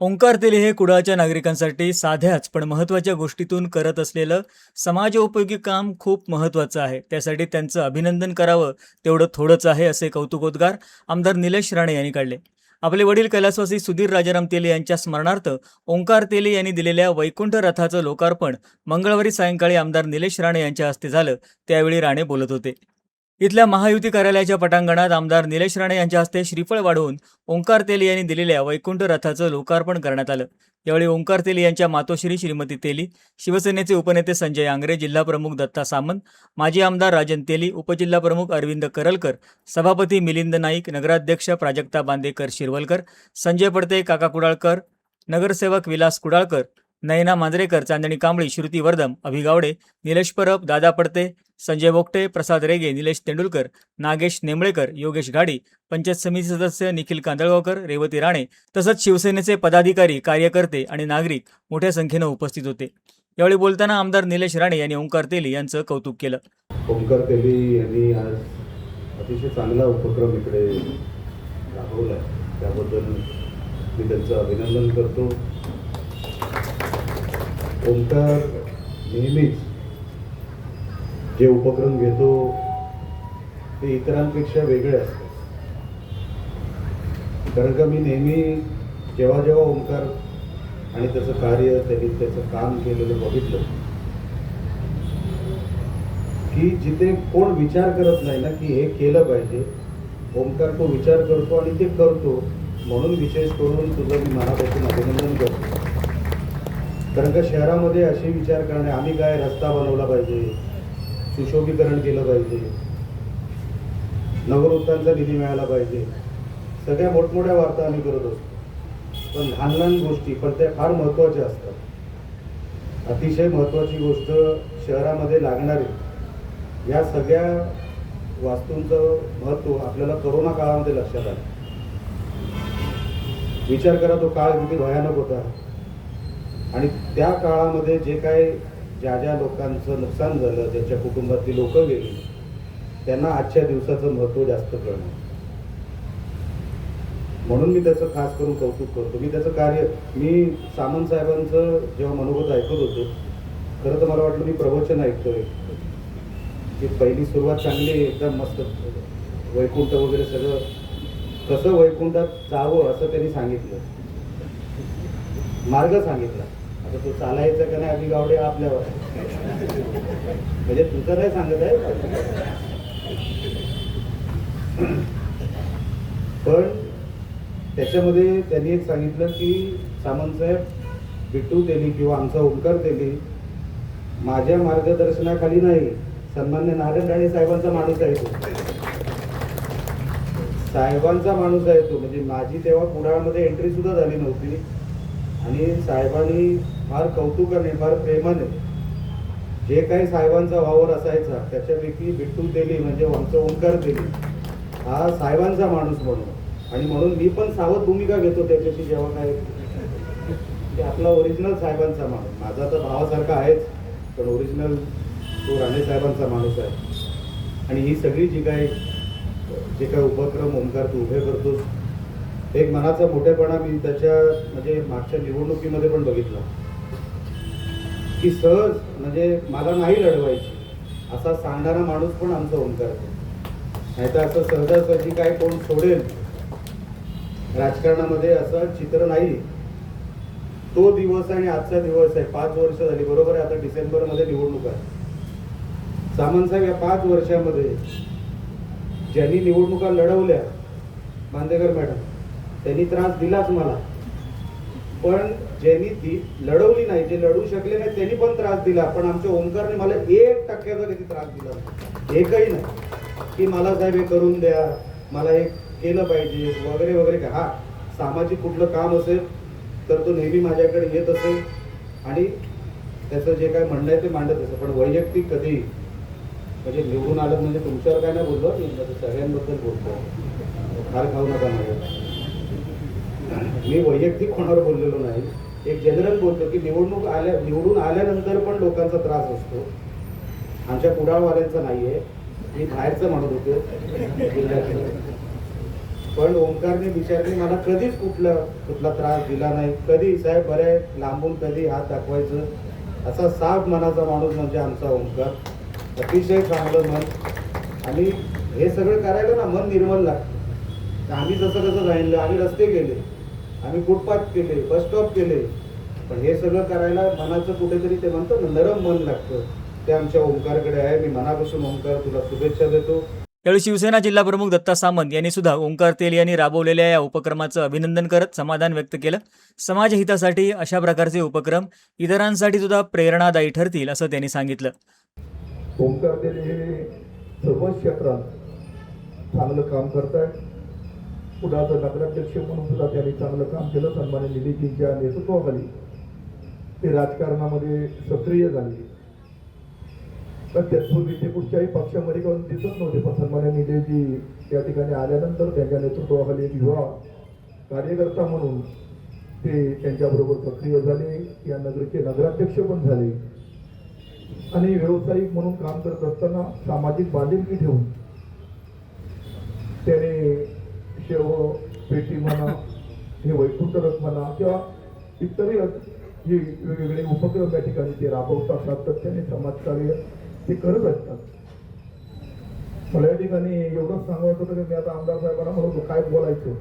ओंकार तेली हे कुडाळच्या नागरिकांसाठी साध्याच पण महत्त्वाच्या गोष्टीतून करत असलेलं समाजोपयोगी काम खूप महत्त्वाचं आहे. त्यासाठी त्यांचं अभिनंदन करावं तेवढं थोडंच आहे, असे कौतुकोद्गार आमदार निलेश राणे यांनी काढले. आपले वडील कैलासवासी सुधीर राजाराम तेली यांच्या स्मरणार्थ ओंकार तेली यांनी दिलेल्या वैकुंठ रथाचं लोकार्पण मंगळवारी सायंकाळी आमदार निलेश राणे यांच्या हस्ते झालं. त्यावेळी राणे बोलत होते. इथल्या महायुती कार्यालयाच्या पटांगणात आमदार निलेश राणे यांच्या हस्ते श्रीफळ वाढवून ओंकार तेली यांनी दिलेल्या वैकुंठ रथाचं लोकार्पण करण्यात आलं. यावेळी ओंकार तेली यांच्या मातोश्री श्रीमती तेली, शिवसेनेचे उपनेते संजय आंग्रे, जिल्हाप्रमुख दत्ता सामंत, माजी आमदार राजन तेली, उपजिल्हाप्रमुख अरविंद करलकर, सभापती मिलिंद नाईक, नगराध्यक्ष प्राजक्ता बांदेकर शिरवलकर, संजय पडते, काका कुडाळकर, नगरसेवक विलास कुडाळकर, नयना मांजरेकर, चांदणी कांबळी, श्रुती वर्धम, अभिगावडे, निलेश परब, दादा पडते, संजय बोगटे, प्रसाद रेगे, निलेश तेंडुलकर, नागेश नेमळेकर, योगेश गाडी, पंचायत समिती सदस्य निखिल कांदळगावकर, रेवती राणे तसंच शिवसेनेचे पदाधिकारी, कार्यकर्ते आणि नागरिक मोठ्या संख्येनं उपस्थित होते. यावेळी बोलताना आमदार निलेश राणे यांनी ओंकार तेली यांचं कौतुक केलं. ओंकार तेली यांनी आज अतिशय चांगला उपक्रम इकडे राबवला, त्याबद्दल मी त्यांचं अभिनंदन करतो. ओंकार नेहमीच जे उपक्रम घेतो ते इतरांपेक्षा वेगळे असते. कारण का मी नेहमी जेव्हा जेव्हा ओंकार आणि त्याचं कार्य, त्यांनी त्याचं काम केलेलं बघितलं की जिथे कोण विचार करत नाही ना की हे केलं पाहिजे, ओंकार तो विचार करतो आणि ते करतो. म्हणून विशेष करून तुझं मी मनापासून अभिनंदन करतो. कारण का शहरामध्ये असे विचार करणे, आम्ही काय रस्ता बनवला पाहिजे, सुशोभीकरण केलं पाहिजे, नगरोत्थानचा निधी मिळाला पाहिजे, सगळ्या मोठमोठ्या वार्ता आम्ही करत असतो. पण लहान लहान गोष्टी पण त्या फार महत्त्वाच्या असतात. अतिशय महत्त्वाची गोष्ट शहरामध्ये लागणारी या सगळ्या वास्तूंचं महत्त्व आपल्याला करोना काळामध्ये लक्षात आलं. विचार करा, तो काळ किती भयानक होता आणि त्या काळामध्ये जे काय ज्या ज्या लोकांचं नुकसान झालं, ज्यांच्या कुटुंबातली लोक गेली, त्यांना आजच्या दिवसाचं महत्त्व जास्त कळलं. म्हणून मी त्याचं खास करून कौतुक करतो. मी त्याचं कार्य, मी सामंत साहेबांचं जेव्हा मनोगत ऐकत होतो, खरं तर मला वाटलं मी प्रवचन ऐकतोय की पहिली सुरुवात चांगली, एकदम मस्त वैकुंठ वगैरे सगळं कसं वैकुंठात जावं असं त्यांनी सांगितलं, मार्ग सांगितला. आता तो चालायचा का नाही अभिगावडे आपल्यावर, म्हणजे तुझं नाही सांगत आहे, पण त्याच्यामध्ये त्यांनी एक सांगितलं की सामंतसाहेब, बिट्टू तेली किंवा आमचा ओंकार तेली माझ्या मार्गदर्शनाखाली नाही, सन्मान्य नारायण राणे साहेबांचा माणूस आहे, तो साहेबांचा माणूस आहे तो. म्हणजे माझी तेव्हा कुडाळमध्ये एंट्री सुद्धा झाली नव्हती आणि साहेबांनी फार कौतुकाने, फार प्रेमाने जे काही साहेबांचा वावर असायचा त्याच्यापैकी बिट्टू तेली म्हणजे आमचं ओंकार तेली हा साहेबांचा माणूस म्हणून, आणि म्हणून मी पण सावध भूमिका घेतो त्याच्याशी जेव्हा काय की आपला ओरिजिनल साहेबांचा माणूस, माझा तर भावासारखा आहेच पण ओरिजिनल तो राणे साहेबांचा माणूस आहे. आणि ही सगळी जी काय जे काय उपक्रम ओंकार तू उभे करतोस, एक मनाचा मोठेपणा मी त्याच्या म्हणजे मागच्या निवडणुकीमध्ये पण बघितला की सहज म्हणजे मला नाही लढवायची असा सांगणारा माणूस पण आमचा ओंकार आहे. नाही तर असं सहजासहजी काय कोण सोडेल राजकारणामध्ये असं चित्र नाही. तो दिवस आणि आजचा दिवस आहे, 5 वर्ष झाली बरोबर आहे. आता डिसेंबरमध्ये निवडणूक आहे. सामंत साहेब या 5 वर्षामध्ये ज्यांनी निवडणुका लढवल्या, बांदेकर मॅडम, त्यांनी त्रास दिलाच मला, पण ज्यांनी लढवली नाही, जे लढू शकले नाही त्यांनी पण त्रास दिला. पण आमच्या ओंकारने मला 1% कधी त्रास दिला नाही, एकही नाही की मला साहेब हे करून द्या, मला हे केलं पाहिजे वगैरे वगैरे. हा सामाजिक कुठलं काम असेल तर तो नेहमी माझ्याकडे येत असेल आणि त्याचं जे काय म्हणणं आहे ते मांडत असेल. पण वैयक्तिक कधी म्हणजे निवडून आलं म्हणजे तुमच्यावर काय नाही बोललो, सगळ्यांबद्दल बोलतो, फार खाऊ नका माझ्या. मी वैयक्तिक कोणावर बोललेलो नाही, एक जनरल बोलतो की निवडून आल्यानंतर पण लोकांचा त्रास असतो. आमच्या कुडाळवाल्यांचा नाही आहे, मी बाहेरचं म्हणत होतो जिल्ह्यातलं. पण ओंकारने बिचारने मला कधीच कुठला त्रास दिला नाही. कधी साहेब बरे लांबून कधी हात दाखवायचं असा साफ मनाचा माणूस म्हणजे आमचा ओंकार. अतिशय चांगलं मन. आणि हे सगळं करायला ना मन निर्मल लागतं. आम्ही जसं कसं जाणलं, आम्ही रस्ते केले, आम्ही फुटपाथ केले, बस स्टॉप केले, पण हे सगळं करायला मनाचं कुठेतरी ते म्हणतात ना नरम मन लागतं. ते आमच्या ओंकारकडे आहे. मी मनापासून ओंकार तुला शुभेच्छा देतो. यावेळी शिवसेना जिल्हाप्रमुख दत्ता सामंत यांनी सुद्धा ओंकार तेल यांनी राबवलेल्या या उपक्रमाचं अभिनंदन करत समाधान व्यक्त केलं. समाज हितासाठी अशा प्रकारचे उपक्रम इतरांसाठी सुद्धा प्रेरणादायी ठरतील असं त्यांनी सांगितलं. ओंकार तेल हे सर्व क्षेत्रात चांगलं काम करतायत. पुण्याचं नगराध्यक्ष म्हणून सुद्धा त्यांनी चांगलं काम केलं. सन्मान्य निलेशजींच्या नेतृत्वाखाली ते राजकारणामध्ये सक्रिय झाले. तर त्यापूर्वी ते कुठच्याही पक्षामध्ये करून दिसत नव्हते, पण सन्मान्य निलेशजी या ठिकाणी आल्यानंतर त्यांच्या नेतृत्वाखाली एक युवा कार्यकर्ता म्हणून ते त्यांच्याबरोबर सक्रिय झाले. या नगरचे नगराध्यक्ष पण झाले आणि व्यावसायिक म्हणून काम करत असताना सामाजिक बांधिलकी ठेवून त्याने शेव पेटी म्हणा, हे वैकुंठ रथ म्हणा किंवा इतरही जे वेगवेगळे उपक्रम या ठिकाणी ते राबवतात. सातत्याने समाजकार्य ते करत असतात. मला या ठिकाणी एवढंच सांगायचं होतं की मी आता आमदार साहेबांना म्हणतो काय बोलायचं,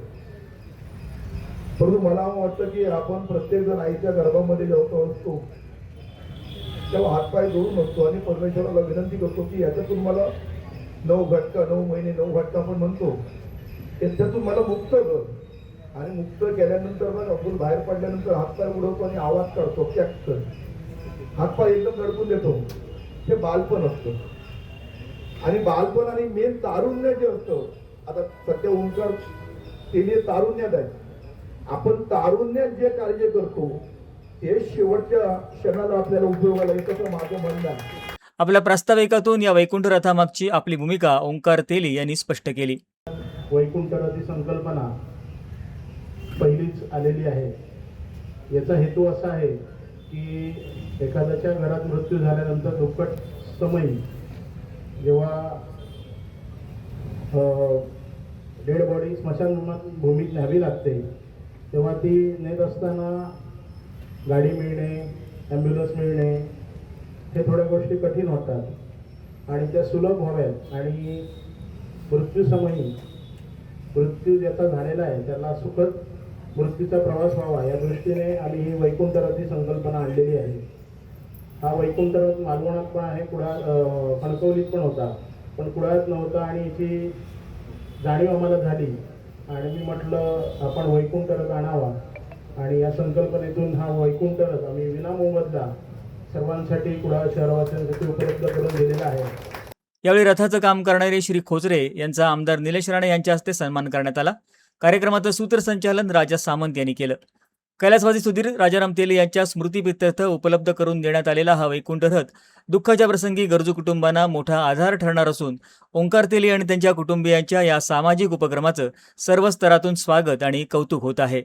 परंतु मला वाटतं की आपण प्रत्येक जण आईच्या गर्भामध्ये जेव्हा असतो तेव्हा हातपाय जोडून असतो आणि परमेश्वराला विनंती करतो की याच्यातून मला 9 घटका 9 महिने 9 घटका पण म्हणतो त्याच्यातून मला मुक्त कर. आणि मुक्त केल्यानंतर मग आपण बाहेर पडल्यानंतर हातपाय उडवतो आणि आवाज काढतो कॅक्ट, हातपाय एकदम दडपून देतो. हे बालपण असतं. आणि बालपण आणि मेन तारुण्य जे असतं, आता सध्या ओंकार ते तारुण्यात आहे. आपण तारुण्यात जे कार्य करतो ते शेवटच्या क्षणाला आपल्याला उपयोगाला येतं असं माझं म्हणणं आहे. आपल्या प्रास्ताविकातून या वैकुंठ रथामागची आपली भूमिका ओंकार तेली यांनी स्पष्ट केली. वैकुंठ रथाची संकल्पना पहिलीच आलेली आहे. याचा हेतू असा आहे की एखाद्याच्या घरात मृत्यू झाल्यानंतर दुःखद समयी जेव्हा डेड बॉडी स्मशानभूमीत न्यावी लागते तेव्हा ती नेत असताना गाडी मिळणे, ॲम्ब्युलन्स मिळणे हे थोड्या गोष्टी कठीण होतात आणि त्या सुलभ व्हाव्यात. आणि मृत्यूसमयी मृत्यू ज्याचा झालेला आहे त्याला सुखद मृत्यूचा प्रवास व्हावा या दृष्टीने आम्ही ही वैकुंठ रथ ही संकल्पना आणलेली आहे. हा वैकुंठ रथ मालवणात पण आहे, कणकवलीत पण होता, पण कुडाळात नव्हता आणि याची जाणीव आम्हाला झाली आणि मी म्हटलं आपण वैकुंठ रथ आणावा. आणि या संकल्पनेतून हा वैकुंठ रथ आम्ही विनामोबदला सर्वांसाठी कुडाळ शहरवासियांसाठी उपलब्ध करून दिलेला आहे. यावेळी रथाचं काम करणारे श्री खोचरे यांचा आमदार निलेश राणे यांच्या हस्ते सन्मान करण्यात आला. कार्यक्रमाचं सूत्रसंचालन राजा सामंत यांनी केलं. कैलासवासी सुधीर राजाराम तेली यांच्या स्मृतीप्रित्यर्थ उपलब्ध करून देण्यात आलेला हा वैकुंठ रथ दुःखाच्या प्रसंगी गरजू कुटुंबांना मोठा आधार ठरणार असून ओंकार तेली आणि त्यांच्या कुटुंबियांच्या या सामाजिक उपक्रमाचं सर्व स्तरातून स्वागत आणि कौतुक होत आहे.